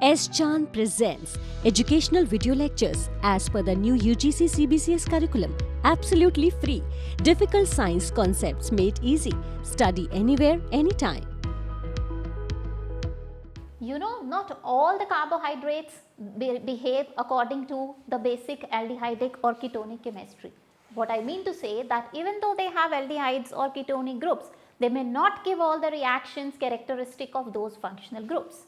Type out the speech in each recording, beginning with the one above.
S. Chan presents educational video lectures as per the new UGC CBCS curriculum. Absolutely free. Difficult science concepts made easy. Study anywhere, anytime. You know, not all the carbohydrates behave according to the basic aldehydic or ketonic chemistry. What I mean to say that even though they have aldehydes or ketonic groups, they may not give all the reactions characteristic of those functional groups.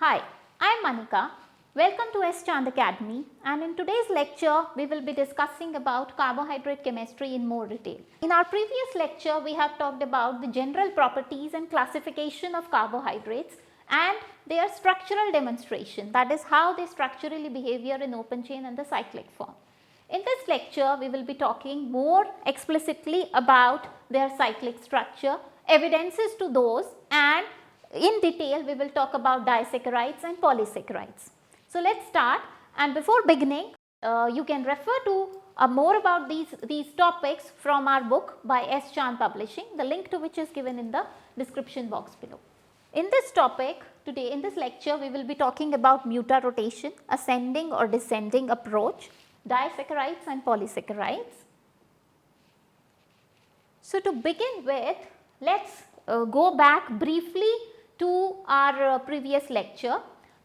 Hi, I am Manika. Welcome to S. Chand Academy, and in today's lecture we will be discussing about carbohydrate chemistry in more detail. In our previous lecture we have talked about the general properties and classification of carbohydrates and their structural demonstration, that is how they structurally behave in open chain and the cyclic form. In this lecture we will be talking more explicitly about their cyclic structure, evidences to those, and in detail we will talk about disaccharides and polysaccharides. So let's start, and before beginning you can refer to more about these topics from our book by S. Chand Publishing, the link to which is given in the description box below. In this topic today, in this lecture we will be talking about mutarotation, ascending or descending approach, disaccharides and polysaccharides. So to begin with, let's go back briefly to our previous lecture.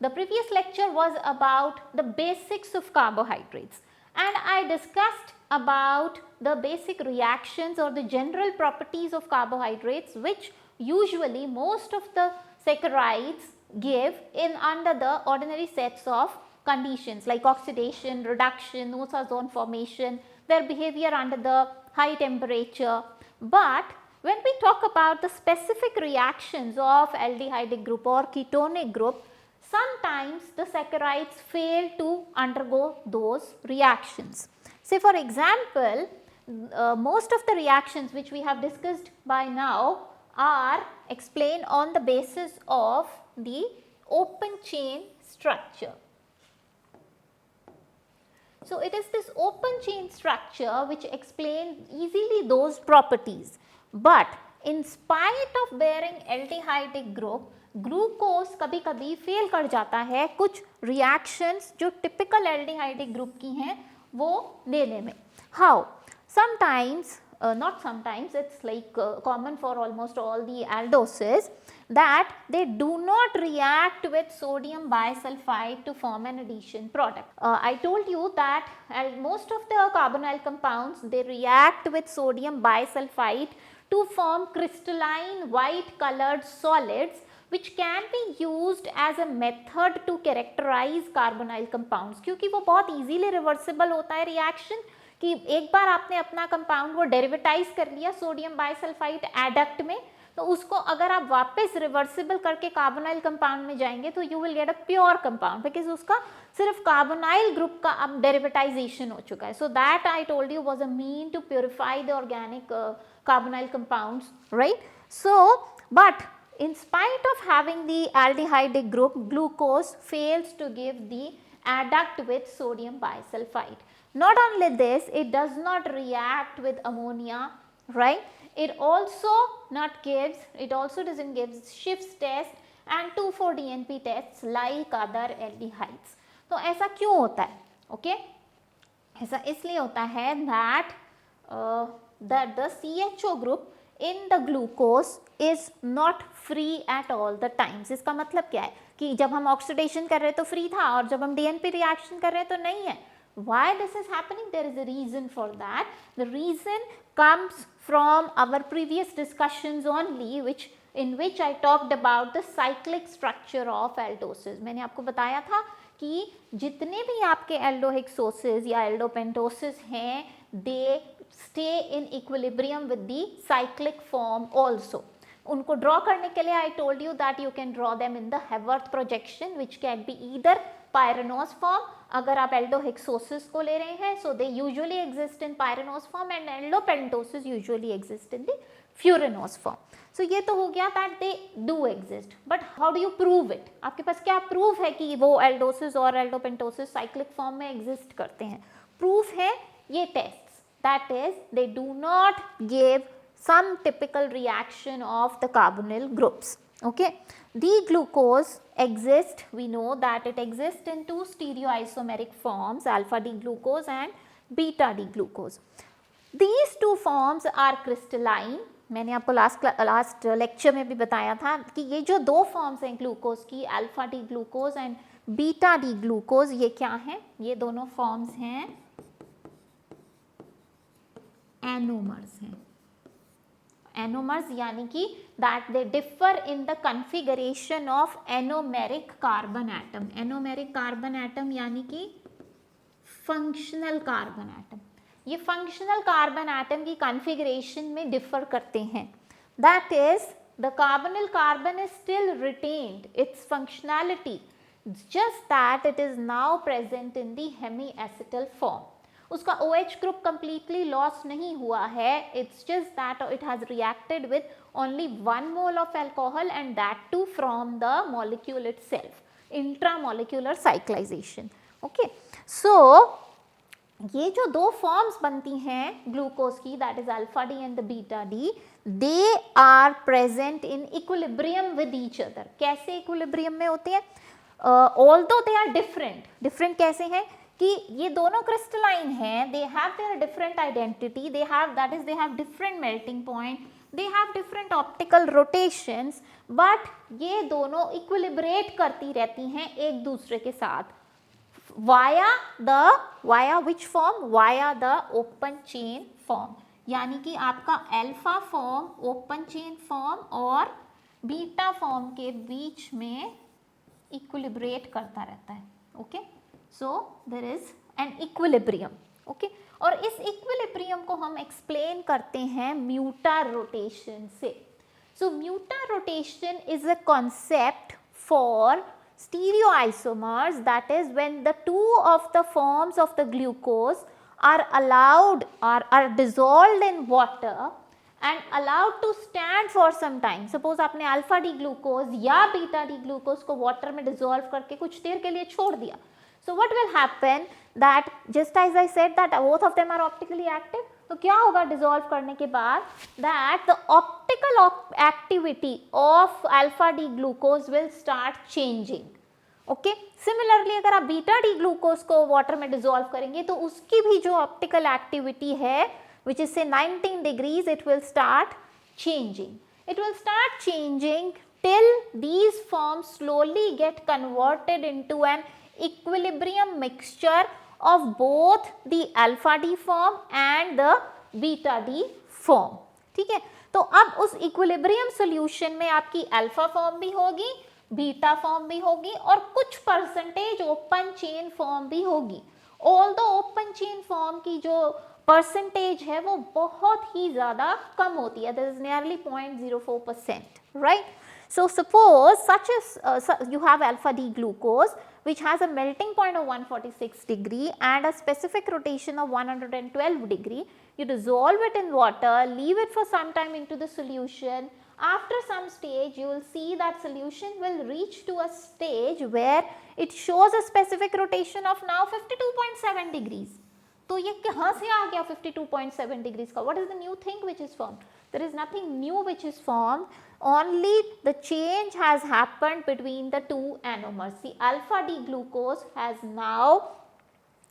The previous lecture was about the basics of carbohydrates, and I discussed about the basic reactions or the general properties of carbohydrates which usually most of the saccharides give in under the ordinary sets of conditions like oxidation, reduction, ozone formation, their behavior under the high temperature. But when we talk about the specific reactions of aldehydic group or ketonic group, sometimes the saccharides fail to undergo those reactions. Say for example, most of the reactions which we have discussed by now are explained on the basis of the open chain structure. So it is this open chain structure which explains easily those properties. But in spite of bearing aldehydic group, glucose कभी कभी fail कर जाता है कुछ reactions जो typical aldehydic group की हैं वो देने में. How? Sometimes, not sometimes, it's like common for almost all the aldoses that they do not react with sodium bisulfite to form an addition product. I told you that most of the carbonyl compounds, they react with sodium bisulfite to form crystalline white colored solids which can be used as a method to characterize carbonyl compounds. क्योंकि वो बहुत easily reversible होता है reaction, कि एक बार आपने अपना compound वो डेरिवेटाइज कर लिया सोडियम बाइसल्फाइड एडक्ट में, तो उसको अगर आप वापस रिवर्सिबल करके कार्बोनाइल कंपाउंड में जाएंगे तो you will get a pure compound, because उसका सिर्फ कार्बोनाइल ग्रुप का अब डेरिवेटाइजेशन हो चुका है. So that I told you was a mean to purify the organic carbonyl compounds, right? So but in spite of having the aldehydic group, glucose fails to give the adduct with sodium bisulfite. Not only this, it does not react with ammonia, right? It also doesn't give Schiff's test and 2,4-DNP tests like other aldehydes. तो ऐसा क्यों होता है? Okay? ऐसा इसलिए होता है that the CHO group in the glucose is not free at all the times. इसका मतलब क्या है कि जब हम ऑक्सीडेशन कर रहे हैं तो फ्री था और जब हम DNP रिएक्शन कर रहे हैं तो नहीं है. Why this is happening? There is a reason for that. The reason comes from our previous discussions only, in which I talked about the cyclic structure of aldoses. मैंने आपको बताया था कि जितने भी आपके एल्डोहेक्सोसिस या एल्डोपेंटोसिस हैं, they stay in equilibrium with the cyclic form also. उनको ड्रॉ करने के लिए I told you that you can draw them in the Haworth projection, which can be either pyranose form, अगर आप एल्डोहेक्सोसिस को ले रहे हैं, so they usually exist in pyranose form, and एल्डोपेंटोसिस usually exist in the furanose form. So ये तो हो गया that they do exist, but how do you prove it? आपके पास क्या प्रूफ है कि वो एल्डोसिस और एल्डोपेंटोसिस साइक्लिक फॉर्म में एग्जिस्ट करते हैं? प्रूफ है ये tests, that is they do not give some typical reaction of the carbonyl groups. Okay, D-glucose exists, we know that it exists in two stereoisomeric forms, alpha D-glucose and beta D-glucose. These two forms are crystalline. मैंने आपको last lecture में भी बताया था कि ये जो दो फॉर्म्स हैं ग्लूकोज की, alpha D glucose and beta D glucose, ये क्या हैं? ये दोनों फॉर्म्स हैं एनोमर्स हैं. एनोमर्स यानी कि that they differ in the configuration of anomeric carbon atom. Anomeric carbon atom यानी कि फंक्शनल कार्बन एटम. ये फंक्शनल कार्बन एटम की कॉन्फ़िगरेशन में डिफर करते हैं. That is the carbonyl carbon is still retained its functionality, just that it is now present in the hemiacetal form. उसका OH group completely loss नहीं हुआ है, it's just that it has reacted with only 1 mole of alcohol and that too from the molecule itself, intramolecular cyclization. Okay, so ये जो दो forms बनती हैं glucose की, that is alpha D and the beta D, they are present in equilibrium with each other. कैसे equilibrium में होते हैं? Although they are different. Different कैसे हैं कि ये दोनों क्रिस्टलाइन हैं, they have their different identity, they have that is they have different melting point, they have different optical rotations, but ये दोनों इक्विलिब्रेट करती रहती हैं एक दूसरे के साथ via which form? Via the open chain form. यानी कि आपका alpha form open chain form और बीटा फॉर्म के बीच में इक्विलिब्रेट करता रहता है. Okay, so there is an equilibrium. Okay, और इस इक्विलिब्रियम को हम एक्सप्लेन करते हैं म्यूटा रोटेशन से. So mutarotation is a concept for stereoisomers, that is when the two of the forms of the glucose are allowed or are dissolved in water and allowed to stand for some time. Suppose आपने alpha D glucose या beta D glucose को water में dissolve करके कुछ देर के लिए छोड़ दिया. So what will happen that just as I said that both of them are optically active, तो क्या होगा डिसॉल्व करने के बाद? that the optical activity of alpha D glucose will start changing. Okay, similarly अगर आप बीटा डी ग्लूकोज को water में डिसॉल्व करेंगे तो उसकी भी जो ऑप्टिकल एक्टिविटी है विच इज से 19 degrees, it will start changing. It will start changing till these forms slowly get converted into an equilibrium mixture of both the alpha D form and the beta D form. ठीक है, तो अब उस equilibrium solution में आपकी alpha form भी होगी, beta form भी होगी और कुछ परसेंटेज ओपन चेन फॉर्म भी होगी. ऑल्दो ओपन चेन फॉर्म की जो परसेंटेज है वो बहुत ही ज़्यादा कम होती है, that is nearly 0.04%, right. So suppose such as you have alpha D glucose which has a melting point of 146 degree and a specific rotation of 112 degree. You dissolve it in water, leave it for some time into the solution. After some stage you will see that solution will reach to a stage where it shows a specific rotation of now 52.7 degrees. तो ये कहाँ से आ गया 52.7 degrees का? What is the new thing which is formed? There is nothing new which is formed, only the change has happened between the two anomers. The alpha D glucose has now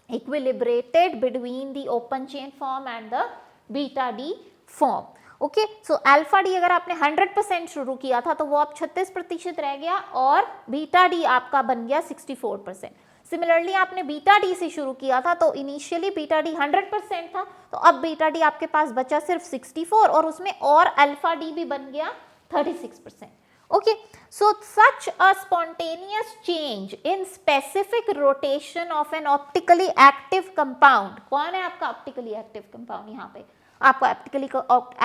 equilibrated between the open chain form and the beta D form. Okay, so alpha D अगर आपने 100% शुरू किया था तो वो अब 36% रह गया और बीटा डी आपका बन गया 64%. सिमिलरली आपने बीटा डी से शुरू किया था तो इनिशियली बीटा डी 100% था, तो अब बीटा डी आपके पास बचा सिर्फ 64 और उसमें और अल्फा डी भी बन गया 36%. Okay, so such a spontaneous change in specific rotation of N optically active compound. कौन है आपका ऑप्टिकली एक्टिव कंपाउंड? यहाँ पे आपका ऑप्टिकली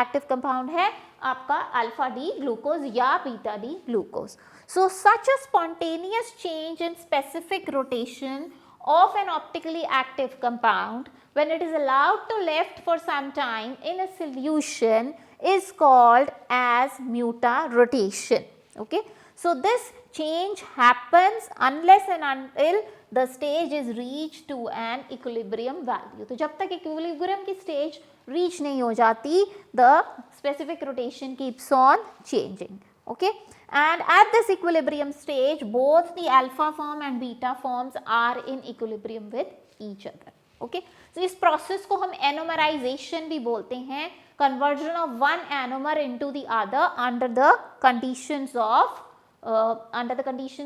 एक्टिव कंपाउंड है आपका अल्फा डी ग्लूकोज या beta D glucose. So such a spontaneous change in specific rotation of an optically active compound when it is allowed to left for some time in a solution is called as mutarotation. Okay, so this change happens unless and until the stage is reached to an equilibrium value. तो जब तक equilibrium की stage reach नहीं हो जाती, the specific rotation keeps on changing. Okay, and at this equilibrium stage both the alpha form and beta forms are in equilibrium with each other. Okay, so इस process को हम anomerization भी बोलते हैं, conversion of one anomer into the other under the conditions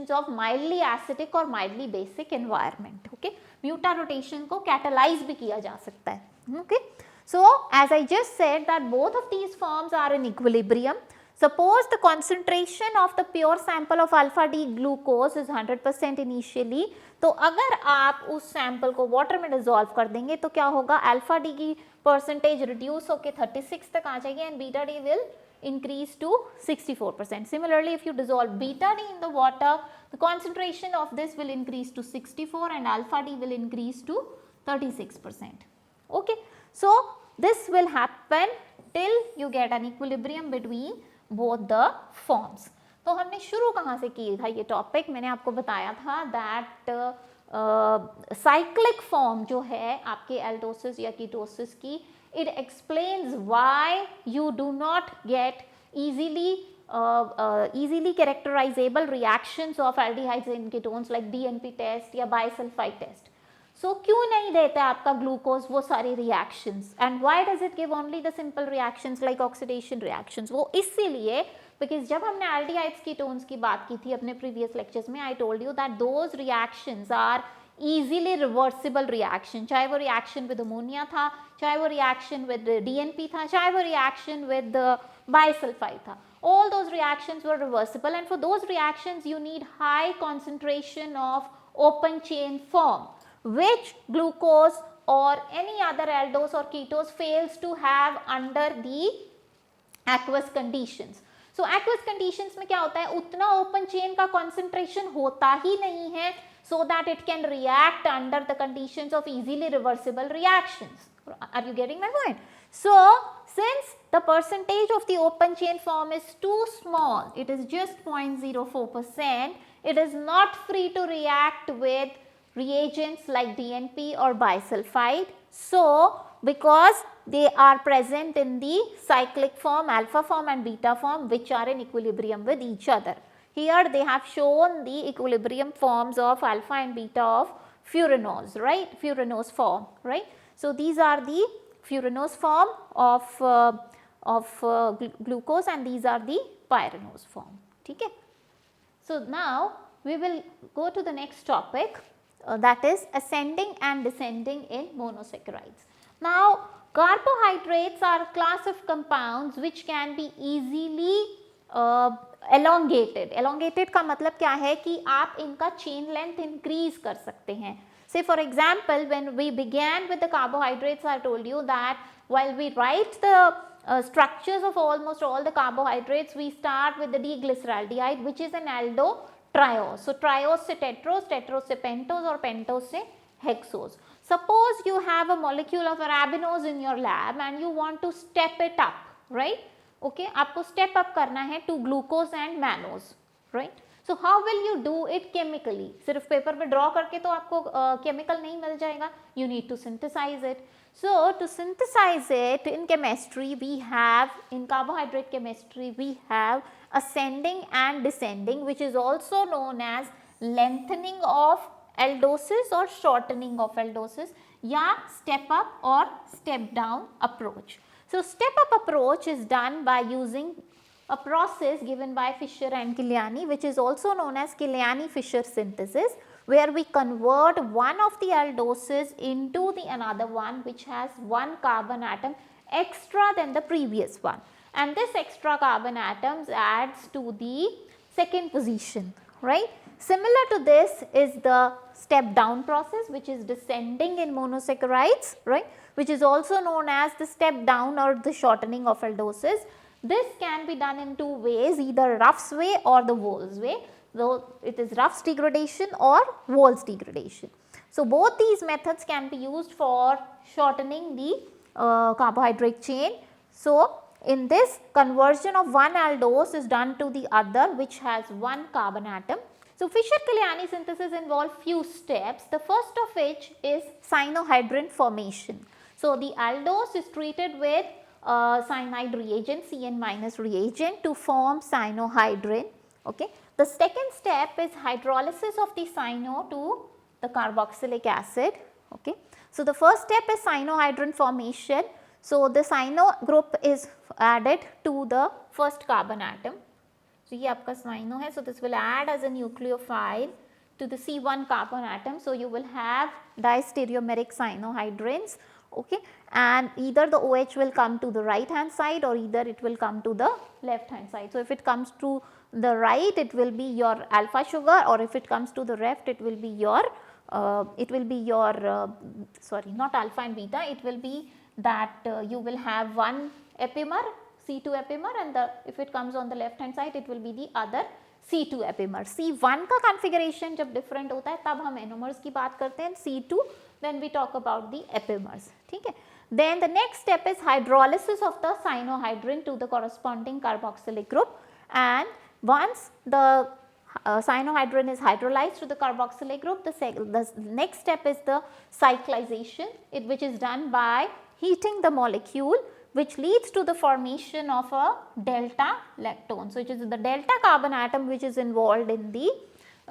of mildly acidic or mildly basic environment. Okay, muta rotation को catalyze भी किया जा सकता है. Okay, so as I just said that both of these forms are in equilibrium. Suppose the concentration of the pure sample of alpha D glucose is 100% initially, तो अगर आप उस sample को water में dissolve कर देंगे तो क्या होगा, alpha D की percentage reduce होके 36 तक आ जाएगी and beta D will increase to 64%. Similarly, if you dissolve beta D in the water, the concentration of this will increase to 64 and alpha D will increase to 36%. Okay, so this will happen till you get an equilibrium between both the forms. तो हमने शुरू कहाँ से किया था ये topic, मैंने आपको बताया था दैट साइक्लिक फॉर्म जो है आपके एल्डोसिस या कीटोसिस की, it explains why you do not get easily characterizable reactions of aldehydes and ketones like DNP test या bisulfite test. So क्यों नहीं देता आपका ग्लूकोज वो सारे reactions, and why does it give only the simple reactions like oxidation reactions? वो इसीलिए because जब हमने aldehydes ketones की बात की थी अपने previous lectures में, I told you that those reactions are easily reversible reaction, चाहे वो reaction with ammonia था, चाहे वो reaction with DNP था, चाहे वो reaction with bisulfite था, all those reactions were reversible, and for those reactions you need high concentration of open chain form, which glucose or any other aldose or ketose fails to have under the aqueous conditions. So aqueous conditions में क्या होता है, उतना open chain का concentration होता ही नहीं है so that it can react under the conditions of easily reversible reactions. Are you getting my point? So since the percentage of the open chain form is too small, it is just 0.04%, it is not free to react with reagents like DNP or bisulfite. So because they are present in the cyclic form, alpha form and beta form, which are in equilibrium with each other. Here they have shown the equilibrium forms of alpha and beta of furanose, right? Furanose form, right? So these are the furanose form of glucose and these are the pyranose form. Okay? So now we will go to the next topic, that is ascending and descending in monosaccharides. Now carbohydrates are a class of compounds which can be easily elongated. Elongated का मतलब क्या है कि आप इनका chain length increase कर सकते हैं. Say for example, when we began with the carbohydrates, I told you that while we write the structures of almost all the carbohydrates, we start with the D-glyceraldehyde, which is an aldotriose. So triose से tetrose, tetrose से pentose और pentose से hexose. Suppose you have a molecule of arabinose in your lab and you want to step it up, right? Okay, आपको step up करना है to glucose and mannose, right? So how will you do it chemically? सिर्फ paper पे draw करके तो आपको chemical नहीं मिल जाएगा. You need to synthesize it. So to synthesize it in chemistry, we have, in carbohydrate chemistry, we have ascending and descending, which is also known as lengthening of aldoses or shortening of aldoses, या step up or step down approach. So step up approach is done by using a process given by Fischer and Kiliani, which is also known as Kiliani-Fischer synthesis, where we convert one of the aldoses into the another one which has one carbon atom extra than the previous one, and this extra carbon atoms adds to the second position, right? Similar to this is the step down process, which is descending in monosaccharides, right, which is also known as the step down or the shortening of aldoses. This can be done in two ways, either Ruff's way or the Wohl's way, though it is Ruff's degradation or Wohl's degradation. So both these methods can be used for shortening the carbohydrate chain. So in this, conversion of one aldose is done to the other which has one carbon atom. So Fischer-Kiliani synthesis involves few steps, the first of which is cyanohydrin formation. So the aldose is treated with cyanide reagent, Cn minus reagent, to form cyanohydrin. Okay. The second step is hydrolysis of the cyano to the carboxylic acid. Okay. So the first step is cyanohydrin formation. So the cyano group is added to the first carbon atom. So ये आपका cyano है, so this will add as a nucleophile to the C1 carbon atom. So you will have distereomeric cyanohydrins, okay, and either the OH will come to the right hand side or either it will come to the left hand side. So if it comes to the right, it will be your alpha sugar, or if it comes to the left, it will be your sorry, not alpha and beta, it will be that you will have one epimer, C2 epimer, and if it comes on the left hand side, it will be the other C2 epimer. C1 का configuration जब different होता है तब हम enomers की बात करते हैं, C2 then we talk about the epimers. ठीक है. Then the next step is hydrolysis of the cyanohydrin to the corresponding carboxylic group, and once the cyanohydrin is hydrolyzed to the carboxylic group, the next step is the cyclization, which is done by heating the molecule, which leads to the formation of a delta lactone. So it is the delta carbon atom which is involved in the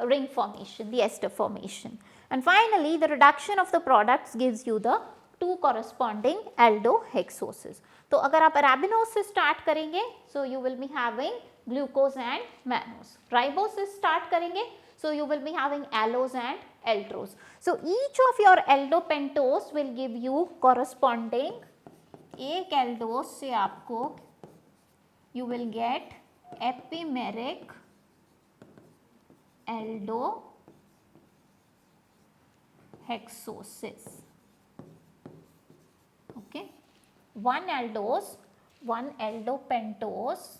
ring formation, the ester formation. And finally, the reduction of the products gives you the two corresponding aldohexoses. तो अगर आप arabinose से start करेंगे, so you will be having glucose and mannose. Ribose से start करेंगे, so you will be having allose and aldose. So each of your aldopentose will give you corresponding, एक aldose से आपको you will get epimeric aldohexoses. Okay, one aldose, one aldopentose,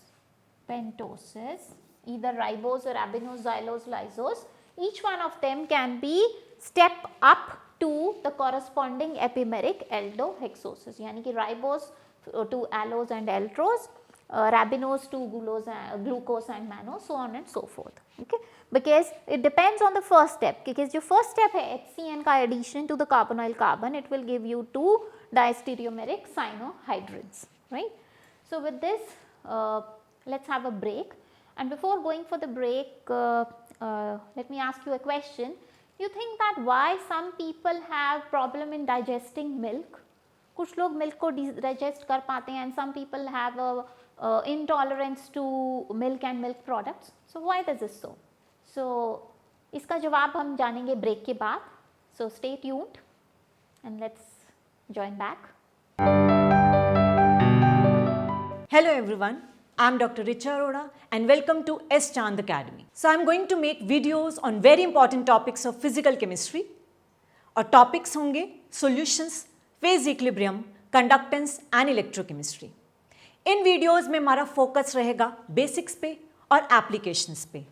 pentoses, either ribose or arabinose, xylose, lysose, each one of them can be step up to the corresponding epimeric aldohexoses, यानी कि ribose to allose and aldose, arabinose to glucose and mannose, so on and so forth. Okay, because it depends on the first step, because your first step है HCN का addition to the carbonyl carbon, it will give you two distereomeric cyanohydrins, right. So with this, let's have a break, and before going for the break, let me ask you a question. You think that why some people have problem in digesting milk? कुछ लोग milk को digest कर पाते हैं, and some people have a intolerance to milk and milk products. So why does this so? So इसका जवाब हम जानेंगे break के बाद. So stay tuned and let's join back. Hello everyone, I am Dr. Richa Arora and welcome to S. Chand Academy. So I am going to make videos on very important topics of physical chemistry, और topics होंगे solutions, phase equilibrium, conductance and electrochemistry. In videos में हमारा focus रहेगा basics पे और applications पे.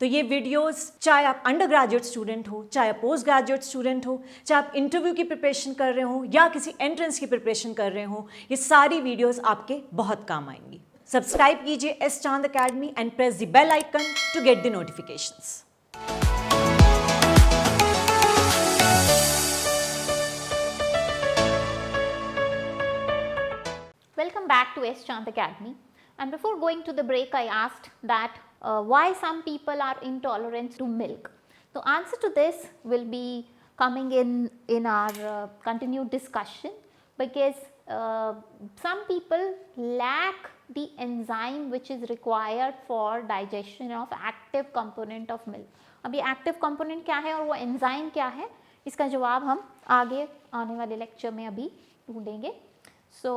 तो ये वीडियोस चाहे आप अंडर ग्रेजुएट स्टूडेंट हो, चाहे आप पोस्ट ग्रेजुएट स्टूडेंट हो, चाहे आप इंटरव्यू की प्रिपरेशन कर रहे हो या किसी एंट्रेंस की प्रिपरेशन कर रहे हो, ये सारी वीडियोस आपके बहुत काम आएंगी. सब्सक्राइब कीजिए S Chand academy and press the bell icon to get the notifications. Welcome back to S. Chand Academy, and before going to the break I asked that why some people are intolerant to milk. The answer to this will be coming in our continued discussion, because some people lack the enzyme which is required for digestion of active component of milk. अब ये active component क्या है और वो enzyme क्या है, इसका जवाब हम आगे आने वाले lecture में अभी ढूंढेंगे. So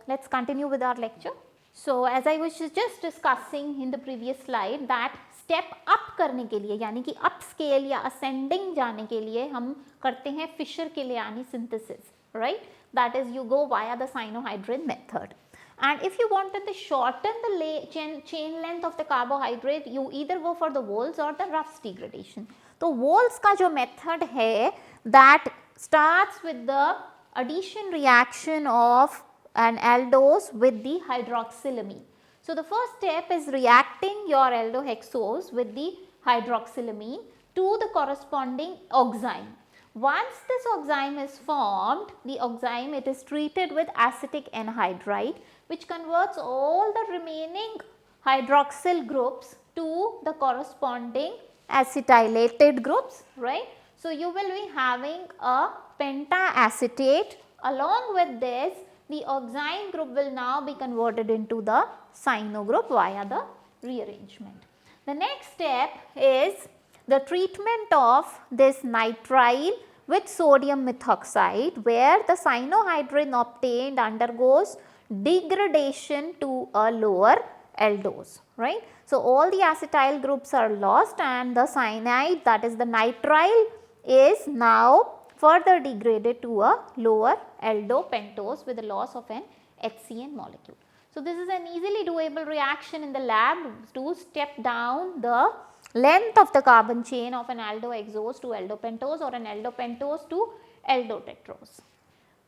let's continue with our lecture. So as I was just discussing in the previous slide that step up करने के लिए, यानी कि upscale या ascending जाने के लिए हम करते हैं Fischer-Killiani synthesis, right? That is, you go via the cyanohydrin method. And if you wanted to shorten the chain length of the carbohydrate, you either go for the Wolz or the Ruff's degradation. तो Wolz का जो method है, that starts with the addition reaction of an aldose with the hydroxylamine. So the first step is reacting your aldohexose with the hydroxylamine to the corresponding oxime. Once this oxime is formed, the oxime, it is treated with acetic anhydride, which converts all the remaining hydroxyl groups to the corresponding acetylated groups, right. So, you will be having a pentaacetate. Along with this, the oxime group will now be converted into the cyano group via the rearrangement. The next step is the treatment of this nitrile with sodium methoxide, where the cyanohydrin obtained undergoes degradation to a lower aldose, right. So, all the acetyl groups are lost and the cyanide, that is the nitrile, is now further degraded to a lower aldopentose with the loss of an HCN molecule. So, this is an easily doable reaction in the lab to step down the length of the carbon chain of an aldohexose to aldopentose or an aldopentose to aldotetrose.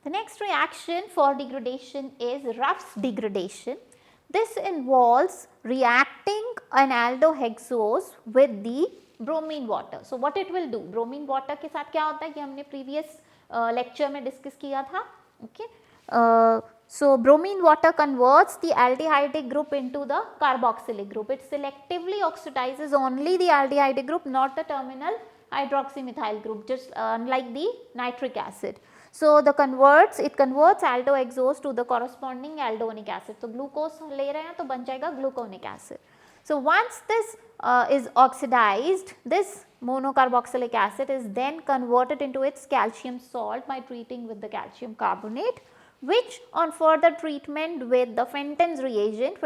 The next reaction for degradation is Ruff's degradation. This involves reacting an aldohexose with the bromine water. So, what it will do? Bromine water के साथ क्या होता है कि हमने previous lecture में discuss किया था. Okay. So, bromine water converts the aldehydic group into the carboxylic group. It selectively oxidizes only the aldehydic group, not the terminal hydroxymethyl group, just unlike the nitric acid. So, it converts aldohexose to the corresponding aldonic acid. So, glucose ले रहे हैं तो बन जाएगा gluconic acid. So, once this is oxidized, this monocarboxylic acid is then converted into its calcium salt by treating with the calcium carbonate, which on further treatment with the Fenton's reagent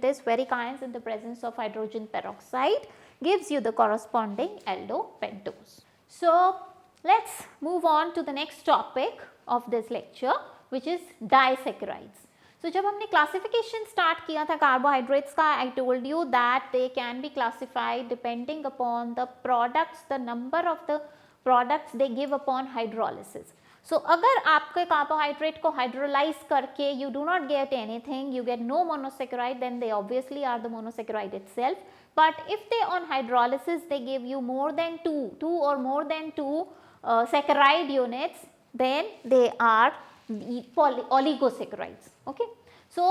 is ferric ions in the presence of hydrogen peroxide, gives you the corresponding aldopentose. So, let us move on to the next topic of this lecture, which is disaccharides. So, जब हमने classification start किया था carbohydrates का, I told you that they can be classified depending upon the products, the number of the products they give upon hydrolysis. So, अगर आपके carbohydrate को hydrolyze करके you do not get anything, you get no monosaccharide, then they obviously are the monosaccharide itself. But if they on hydrolysis they give you more than two or more than two saccharide units, then they are oligosaccharides. Okay. So,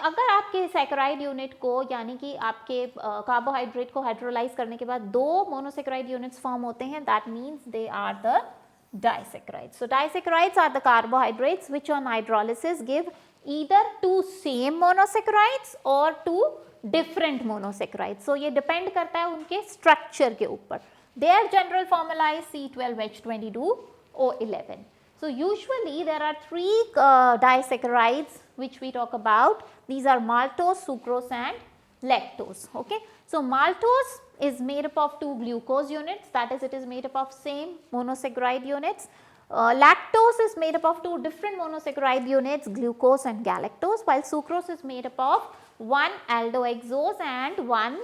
अगर आपके saccharide unit को यानी कि आपके carbohydrate को hydrolyze करने के बाद दो monosaccharide units form होते हैं, that means they are the disaccharides. So, disaccharides are the carbohydrates which on hydrolysis give either two same monosaccharides or two different monosaccharides. So, ये depend करता है उनके structure के ऊपर. Their general formula is C12H22O11. So, usually there are three disaccharides which we talk about. These are maltose, sucrose and lactose. Okay. So, maltose is made up of two glucose units, that is it is made up of same monosaccharide units. Lactose is made up of two different monosaccharide units, glucose and galactose, while sucrose is made up of one aldohexose and one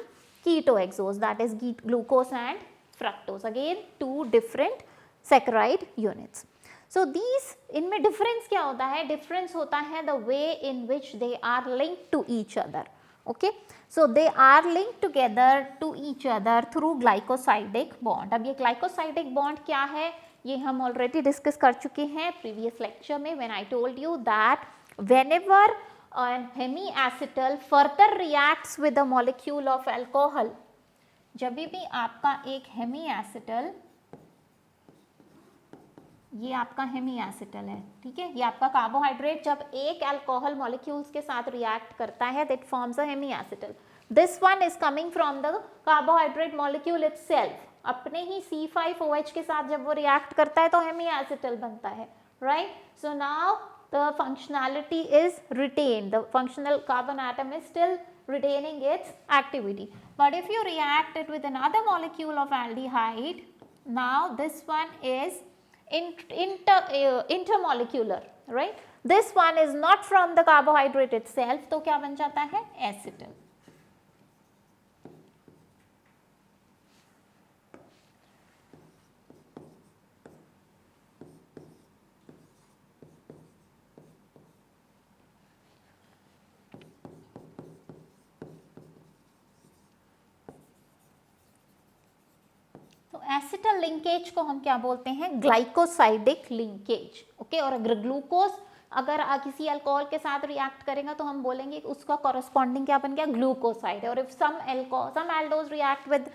ketohexose, that is glucose and fructose, again two different saccharide units. So, these इनमें difference क्या होता है? Difference होता है the way in which they are linked to each other. Okay. So, they are linked together to each other through glycosidic bond. अब ये glycosidic bond क्या है? ये हम already discuss कर चुके हैं previous lecture में, when I told you that whenever an hemiacetal further reacts with a molecule of alcohol, जब भी आपका एक hemiacetal, ये आपका hemiacetal है, ठीक है, ये आपका कार्बोहाइड्रेट जब एक अल्कोहल मॉलिक्यूल्स के साथ रिएक्ट करता है, that forms a hemiacetal. This one is coming from the carbohydrate molecule itself. अपने ही C5OH के साथ जब वो रिएक्ट करता है तो हेमीएसिटल बनता है, right. So now the functionality is retained, the functional carbon atom is still retaining its activity. But if you react it with another molecule of aldehyde, now this one is intermolecular, right. This one is not from the carbohydrate itself, तो क्या बन जाता है? Acetal. Acetal linkage को हम क्या बोलते हैं, ग्लाइकोसाइडिक लिंकेज। ओके, और अगर ग्लूकोज अगर किसी अल्कोहल के साथ रिएक्ट करेगा तो हम बोलेंगे उसका कॉरेस्पॉन्डिंग क्या बन गया, ग्लूकोसाइड। और if some aldose react with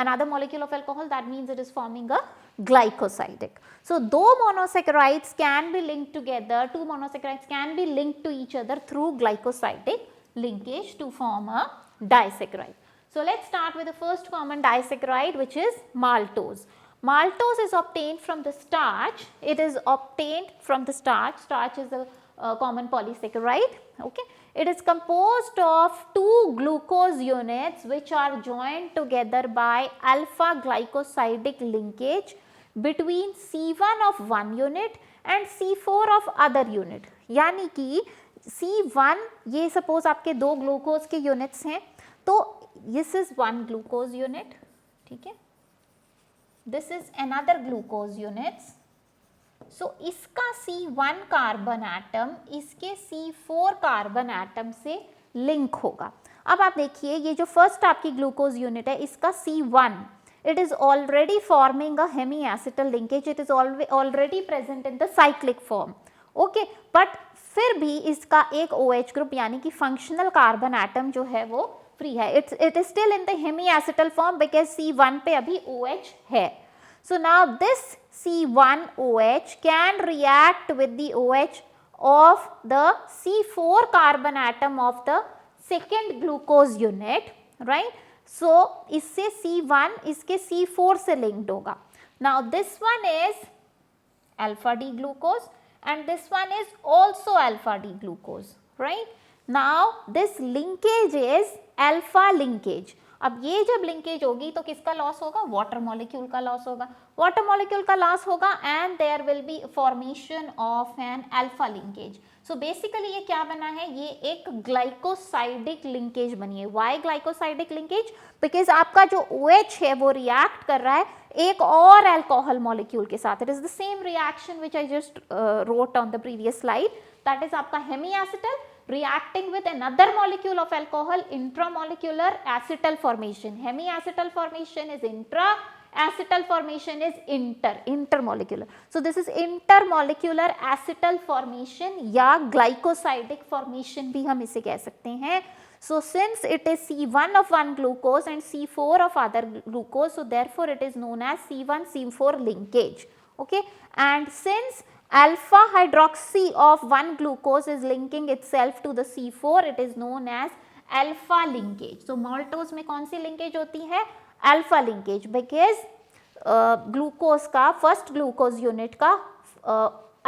another molecule of alcohol, that means it is forming a glycosidic. So though monosaccharides can be linked together, two monosaccharides can be linked to each other through glycosidic linkage to form a disaccharide. So let's start with the first common disaccharide, which is maltose. Maltose is obtained from the starch. It is obtained from the starch. Starch is a common polysaccharide. Okay, it is composed of two glucose units which are joined together by alpha glycosidic linkage between C1 of one unit and C4 of other unit. यानी कि C1 ये suppose आपके दो glucose के units हैं, तो this is one glucose unit, ठीक है, this is another glucose units. So इसका C1 कार्बन एटम इसके C4 कार्बन एटम से लिंक होगा। अब आप देखिए ये जो फर्स्ट आपकी ग्लूकोज यूनिट है इसका C1, it is already forming a hemiacetal linkage, it is already present in the cyclic form. Okay, but फिर भी इसका एक OH ग्रुप यानी कि फंक्शनल कार्बन एटम जो है वो फ्री है, it is still in the hemiacetal form because C1 पे अभी OH है. So now this C1OH can react with the OH of the C4 carbon atom of the second glucose unit, right? So इससे C1 इसके C4 से linked होगा. Now this one is alpha D glucose and this one is also alpha D glucose, right? Now this linkage is alpha linkage. अब ये जब linkage होगी तो किसका लॉस होगा, वाटर मॉलिक्यूल का लॉस होगा, वाटर मॉलिक्यूल का लॉस होगा and there will be formation of an alpha linkage. So basically ये क्या बना है, ये एक ग्लाइकोसाइडिक लिंकेज बनी है. व्हाई ग्लाइकोसाइडिक लिंकेज, बिकॉज आपका जो OH है वो रिएक्ट कर रहा है एक और अल्कोहल मॉलिक्यूल के साथ. It is the same reaction which I just road on the previous slide, that is आपका हेमीएसिटल reacting with another molecule of alcohol, intramolecular acetal formation. Hemiacetal formation is intra, acetal formation is intermolecular. So this is intermolecular acetal formation या glycosidic formation भी हम इसे कह सकते हैं. So since it is C1 of one glucose and C4 of other glucose, so therefore it is known as C1-C4 linkage. Okay, and since alpha hydroxy of one glucose is linking itself to the C4, it is known as alpha linkage. So maltose में कौन सी linkage होती है, alpha linkage, because glucose का first glucose unit का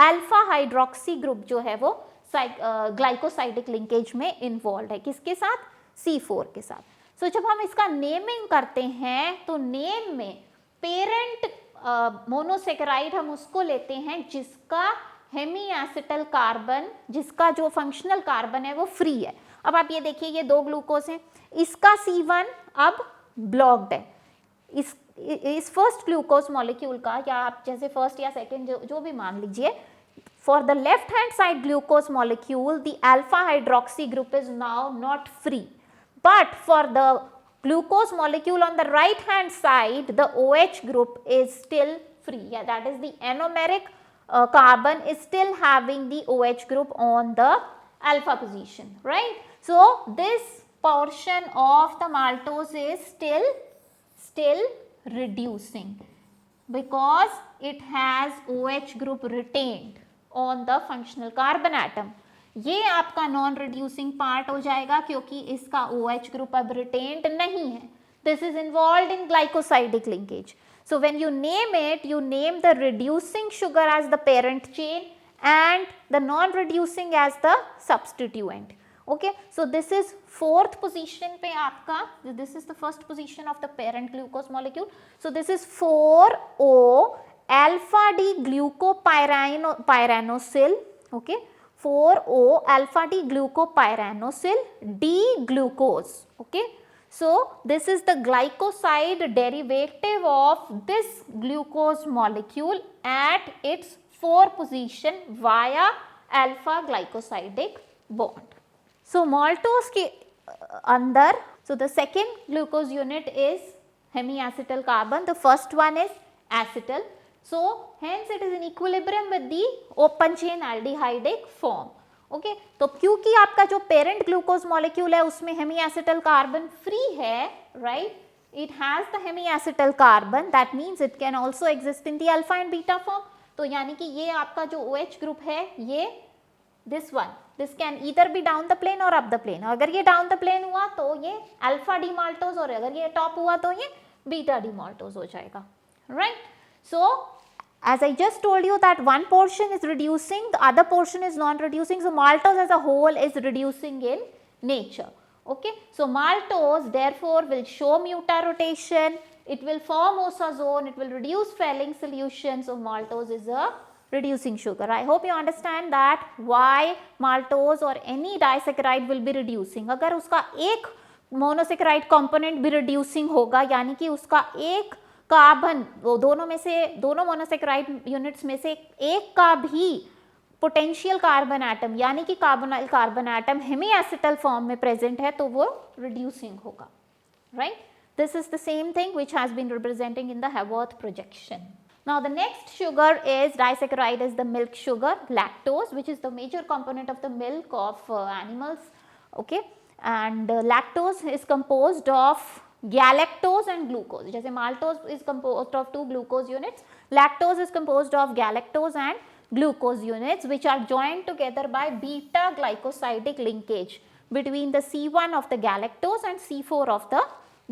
alpha hydroxy group जो है वो glycosidic linkage में इन्वॉल्व है, किसके साथ, C4 के साथ. सो जब हम इसका नेमिंग करते हैं तो नेम में पेरेंट मोनोसेकेराइड हम उसको लेते हैं जिसका हेमीएसिटल कार्बन, जिसका जो फंक्शनल कार्बन है वो फ्री है. अब आप ये देखिए ये दो ग्लूकोज हैं, इसका C1 अब ब्लॉक्ड है. इस फर्स्ट ग्लूकोज मॉलिक्यूल का, या आप जैसे फर्स्ट या सेकेंड जो भी मान लीजिए, for the left hand side glucose molecule the alpha hydroxy group is now not free, but for the glucose molecule on the right hand side the OH group is still free. Yeah, that is the anomeric carbon is still having the OH group on the alpha position, right? So this portion of the maltose is still reducing because it has OH group retained on the functional carbon atom. ये आपका non reducing part हो जाएगा क्योंकि इसका OH group अब retained नहीं है. This is involved in glycosidic linkage. So when you name it, you name the reducing sugar as the parent chain and the non reducing as the substituent. Okay, so this is fourth position पे आपका, this is the first position of the parent glucose molecule. So this is 4O alpha D glucopyranosyl. Okay, 4O alpha D glucopyranosyl D glucose. Okay, so this is the glycoside derivative of this glucose molecule at its 4 position via alpha glycosidic bond. So maltose के अंदर, so the second glucose unit is hemiacetal carbon. The first one is acetal. So hence it is in equilibrium with the open chain aldehydic form. Okay तो क्योंकि आपका जो parent glucose molecule है उसमें हेमीएसिटल carbon free है, right, it has the hemiacetal carbon, that means it can also exist in the alpha and beta form. तो यानी कि ये आपका जो OH ग्रुप है, ये this one, this can either be down the plane or up the plane. अगर ये down the plane हुआ तो ये अल्फा डिमाल्टोज और अगर ये टॉप हुआ तो ये बीटा डिमाल्टोज हो जाएगा, right? So as I just told you that one portion is reducing, the other portion is non-reducing. So maltose as a whole is reducing in nature. Okay, so maltose therefore will show mutarotation, it will form osazone, it will reduce Fehling solution. So maltose is a reducing sugar. I hope you understand that why maltose or any disaccharide will be reducing. अगर उसका एक monosaccharide component भी reducing होगा, यानी कि उसका एक carbon, वो दोनों में से, दोनों मोनोसेक्राइड यूनिट्स में से एक का भी पोटेंशियल कार्बन एटम यानी कि carbonyl carbon atom hemiacetal form में प्रेजेंट है तो वो रिड्यूसिंग होगा, right? This is the same thing which has been representing in the Haworth projection. Now the next sugar is disaccharide, is the milk sugar, lactose, which is the major component of the milk of animals. Okay, and lactose is composed of galactose and glucose. जैसे maltose is composed of 2 glucose units, lactose is composed of galactose and glucose units which are joined together by beta glycosidic linkage between the C1 of the galactose and C4 of the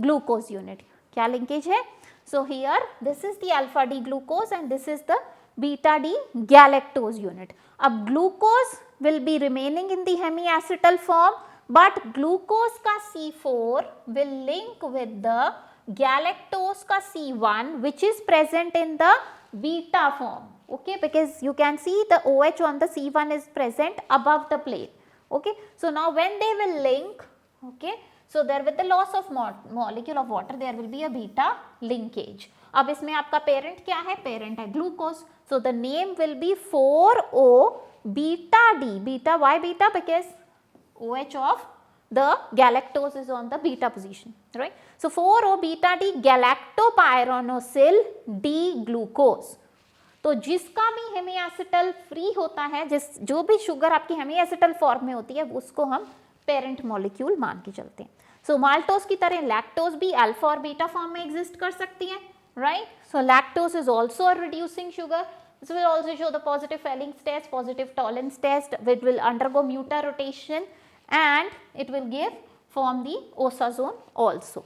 glucose unit. क्या linkage है? So here this is the alpha D glucose and this is the beta D galactose unit. अब glucose will be remaining in the hemiacetal form, but glucose का C4 will link with the galactose का C1 which is present in the beta form. Okay, because you can see the OH on the C1 is present above the plane. Okay, so now when they will link, okay, so there with the loss of molecule of water there will be a beta linkage. अब इसमें आपका parent क्या है? Parent है glucose. So the name will be 4O beta D. Beta, why beta? Because OH of the galactose is on the beta position, right? So 4O beta D galactopyranosyl D glucose. तो जिसका भी हेमीएसिटल free होता है, जो भी sugar आपकी हेमीएसिटल form में होती है उसको हम पेरेंट मॉलिक्यूल मान के चलते हैं. सो माल्टोज की तरह लैक्टोज भी अल्फा और बीटा फॉर्म में एग्जिस्ट कर सकती है, right? So lactose is also a reducing sugar. This will also show the positive Fehling's test, positive Tollens test, which will undergo mutarotation and it will form the osazone also.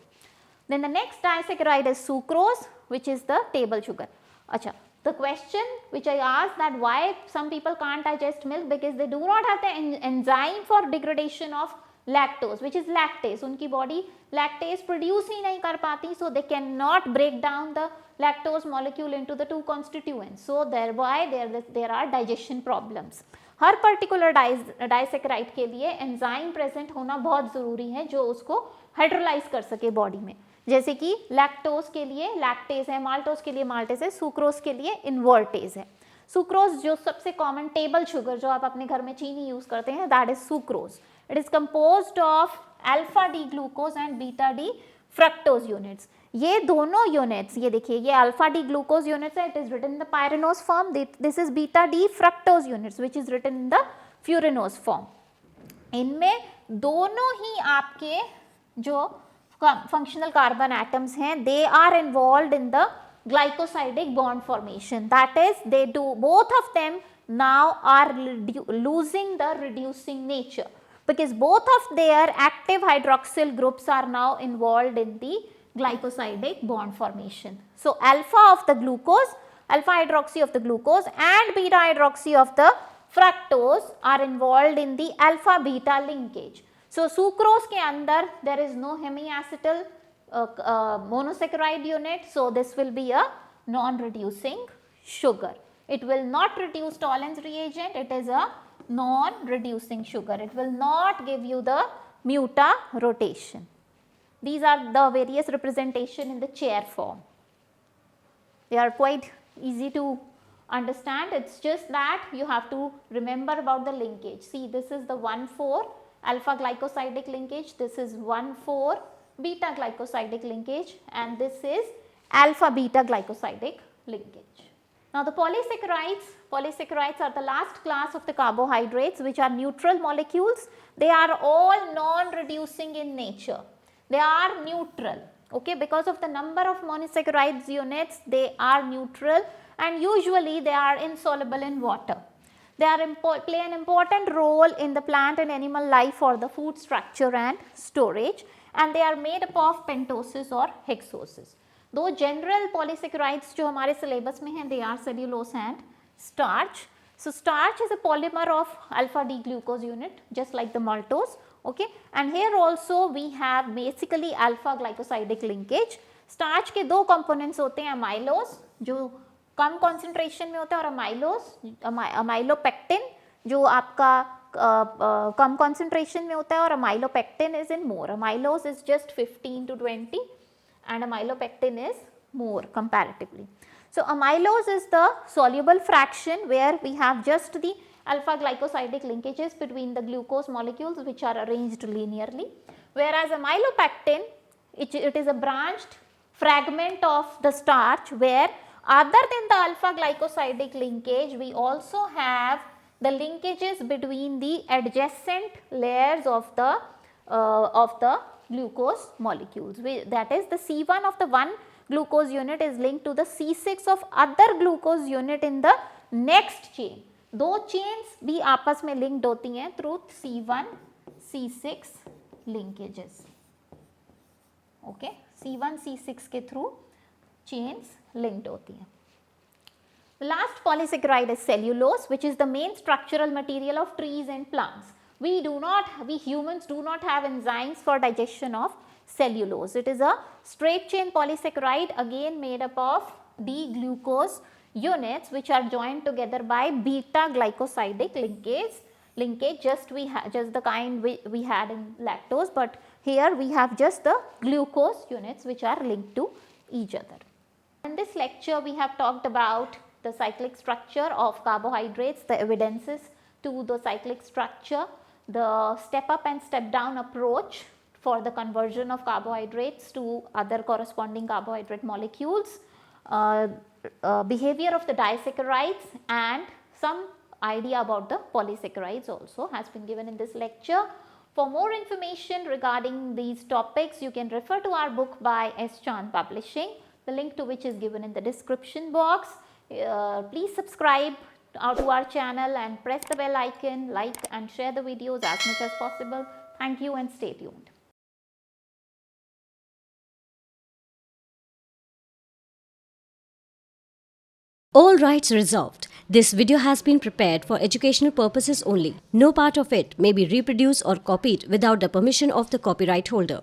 Then the next disaccharide is sucrose, which is the table sugar. Acha, the question which I asked that why some people can't digest milk, because they do not have the enzyme for degradation of lactose, which is lactase. उनकी body lactase produce ही नहीं कर पाती, so they cannot break down the lactose molecule into the two constituents. So thereby there are digestion problems. Her particular disaccharide के लिए enzyme present होना बहुत ज़रूरी है जो उसको हाइड्रोलाइज कर सके बॉडी में. जैसे कि लैक्टोज के लिए लैक्टेज है, माल्टोज के लिए माल्टेज है, सुक्रोज के लिए इन्वर्टेज है. सुक्रोज जो सबसे कॉमन टेबल शुगर जो आप अपने घर में चीनी यूज करते हैं, that is sucrose. It is composed of alpha D glucose and beta D fructose units. ये दोनों यूनिट्स, ये देखिए, ये अल्फा डी ग्लूकोज यूनिट्स है, it is written in the pyranose form. This is beta D fructose units which is written in the furanose form. इनमें दोनों ही आपके जो functional carbon atoms हैं, they are involved in the glycosidic bond formation. That is, they do, both of them now are losing the reducing nature because both of their active hydroxyl groups are now involved in the glycosidic bond formation. So alpha of the glucose, alpha hydroxy of the glucose and beta hydroxy of the fructose are involved in the alpha beta linkage. So sucrose के अंदर there is no hemiacetal monosaccharide unit, so this will be a non-reducing sugar. It will not reduce Tollens reagent, it is a non-reducing sugar. It will not give you the mutarotation. These are the various representation in the chair form. They are quite easy to understand. It's just that you have to remember about the linkage. See, this is the 1,4 alpha glycosidic linkage. This is 1,4 beta glycosidic linkage, and this is alpha beta glycosidic linkage. Now the polysaccharides are the last class of the carbohydrates which are neutral molecules. They are all non-reducing in nature. They are neutral, okay, because of the number of monosaccharides units, they are neutral, and usually they are insoluble in water. They are play an important role in the plant and animal life for the food structure and storage, and they are made up of pentoses or hexoses. दो general polysaccharides जो हमारे syllabus में हैं, they are cellulose and starch. So starch is a polymer of alpha D glucose unit, just like the maltose, okay. And here also we have basically alpha glycosidic linkage. Starch के दो components होते हैं, amylose जो कम concentration में होता है और amylopectin जो आपका कम concentration में होता है और amylopectin is in more. Amylose is just 15 to 20 and amylopectin is more comparatively. So amylose is the soluble fraction where we have just the alpha glycosidic linkages between the glucose molecules which are arranged linearly, whereas amylopectin it is a branched fragment of the starch where other than the alpha glycosidic linkage we also have the linkages between the adjacent layers of the glucose molecules. That is, the C1 of the one glucose unit is linked to the C6 of other glucose unit in the next chain. दो chains भी आपस में linked होती हैं through C1 C6 linkages. Okay, C1 C6 के through chains linked होती हैं. The last polysaccharide is cellulose, which is the main structural material of trees and plants. We humans do not have enzymes for digestion of cellulose. It is a straight chain polysaccharide again made up of D glucose units which are joined together by beta glycosidic linkage just the kind we had in lactose, but here we have just the glucose units which are linked to each other. In this lecture we have talked about the cyclic structure of carbohydrates, the evidences to the cyclic structure, the step up and step down approach for the conversion of carbohydrates to other corresponding carbohydrate molecules, behavior of the disaccharides, and some idea about the polysaccharides also has been given in this lecture. For more information regarding these topics, you can refer to our book by S. Chand Publishing, the link to which is given in the description box. Please subscribe to our channel and press the bell icon, like and share the videos as much as possible. Thank you and stay tuned. All rights reserved. This video has been prepared for educational purposes only. No part of it may be reproduced or copied without the permission of the copyright holder.